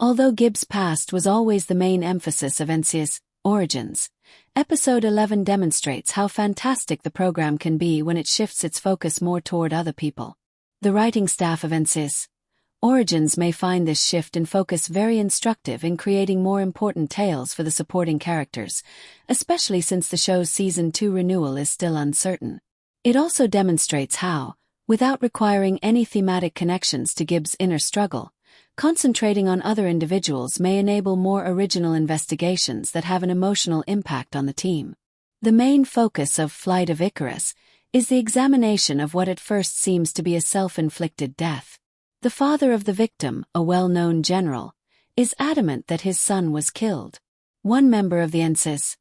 Although Gibbs' past was always the main emphasis of NCIS Origins, Episode 11 demonstrates how fantastic the program can be when it shifts its focus more toward other people. The writing staff of NCIS Origins may find this shift in focus very instructive in creating more important tales for the supporting characters, especially since the show's Season 2 renewal is still uncertain. It also demonstrates how, without requiring any thematic connections to Gibbs' inner struggle, concentrating on other individuals may enable more original investigations that have an emotional impact on the team. The main focus of Flight of Icarus is the examination of what at first seems to be a self-inflicted death. The father of the victim, a well-known general, is adamant that his son was killed. One member of the NCIS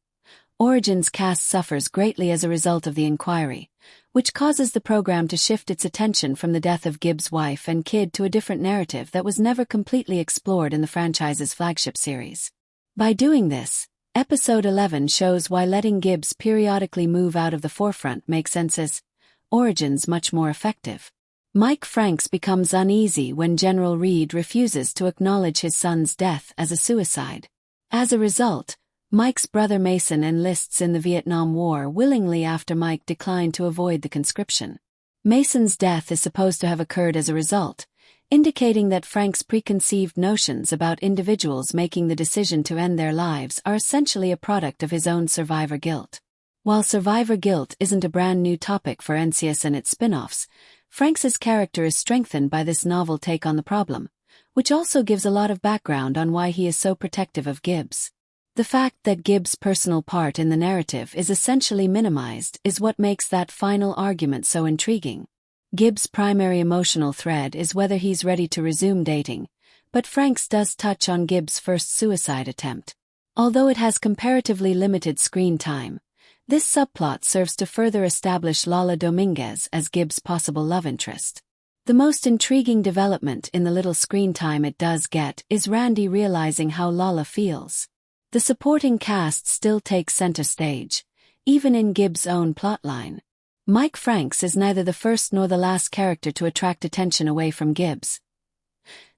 Origins cast suffers greatly as a result of the inquiry, which causes the program to shift its attention from the death of Gibbs' wife and kid to a different narrative that was never completely explored in the franchise's flagship series. By doing this, Episode 11 shows why letting Gibbs periodically move out of the forefront makes NCIS Origins much more effective. Mike Franks becomes uneasy when General Reed refuses to acknowledge his son's death as a suicide. As a result, Mike's brother Mason enlists in the Vietnam War willingly after Mike declined to avoid the conscription. Mason's death is supposed to have occurred as a result, indicating that Frank's preconceived notions about individuals making the decision to end their lives are essentially a product of his own survivor guilt. While survivor guilt isn't a brand new topic for NCIS and its spin-offs, Franks's character is strengthened by this novel take on the problem, which also gives a lot of background on why he is so protective of Gibbs. The fact that Gibbs' personal part in the narrative is essentially minimized is what makes that final argument so intriguing. Gibbs' primary emotional thread is whether he's ready to resume dating, but Franks does touch on Gibbs' first suicide attempt. Although it has comparatively limited screen time, this subplot serves to further establish Lola Dominguez as Gibbs' possible love interest. The most intriguing development in the little screen time it does get is Randy realizing how Lola feels. The supporting cast still takes center stage, even in Gibbs' own plotline. Mike Franks is neither the first nor the last character to attract attention away from Gibbs.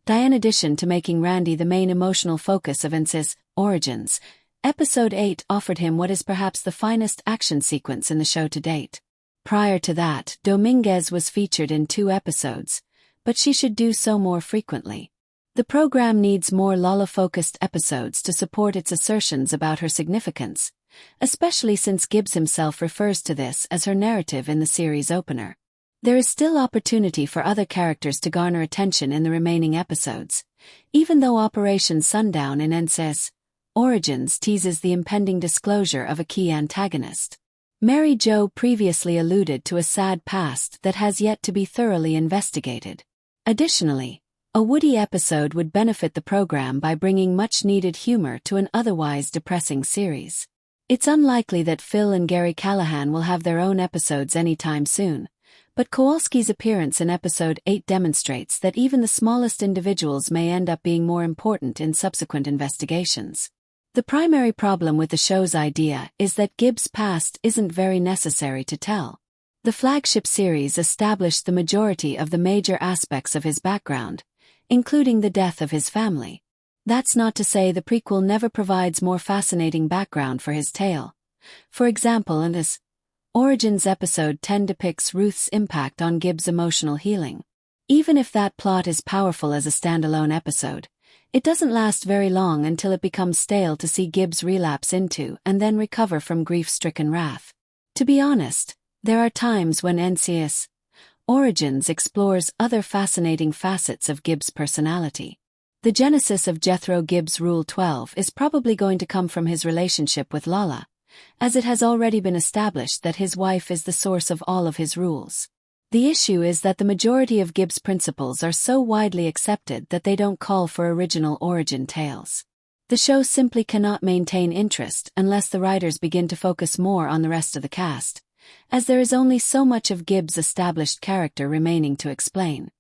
In addition to making Randy the main emotional focus of NCIS Origins, Episode 8 offered him what is perhaps the finest action sequence in the show to date. Prior to that, Dominguez was featured in 2 episodes, but she should do so more frequently. The program needs more Lola-focused episodes to support its assertions about her significance, especially since Gibbs himself refers to this as her narrative in the series opener. There is still opportunity for other characters to garner attention in the remaining episodes, even though Operation Sundown in NCIS Origins teases the impending disclosure of a key antagonist. Mary Jo previously alluded to a sad past that has yet to be thoroughly investigated. Additionally, a Woody episode would benefit the program by bringing much-needed humor to an otherwise depressing series. It's unlikely that Phil and Gary Callahan will have their own episodes anytime soon, but Kowalski's appearance in Episode 8 demonstrates that even the smallest individuals may end up being more important in subsequent investigations. The primary problem with the show's idea is that Gibbs' past isn't very necessary to tell. The flagship series established the majority of the major aspects of his background, including the death of his family. That's not to say the prequel never provides more fascinating background for his tale. For example, in this Origins Episode 10 depicts Ruth's impact on Gibbs' emotional healing. Even if that plot is powerful as a standalone episode, it doesn't last very long until it becomes stale to see Gibbs relapse into and then recover from grief-stricken wrath. To be honest, there are times when NCIS Origins explores other fascinating facets of Gibbs' personality. The genesis of Jethro Gibbs' Rule 12 is probably going to come from his relationship with Lola, as it has already been established that his wife is the source of all of his rules. The issue is that the majority of Gibbs' principles are so widely accepted that they don't call for original origin tales. The show simply cannot maintain interest unless the writers begin to focus more on the rest of the cast, as there is only so much of Gibbs' established character remaining to explain.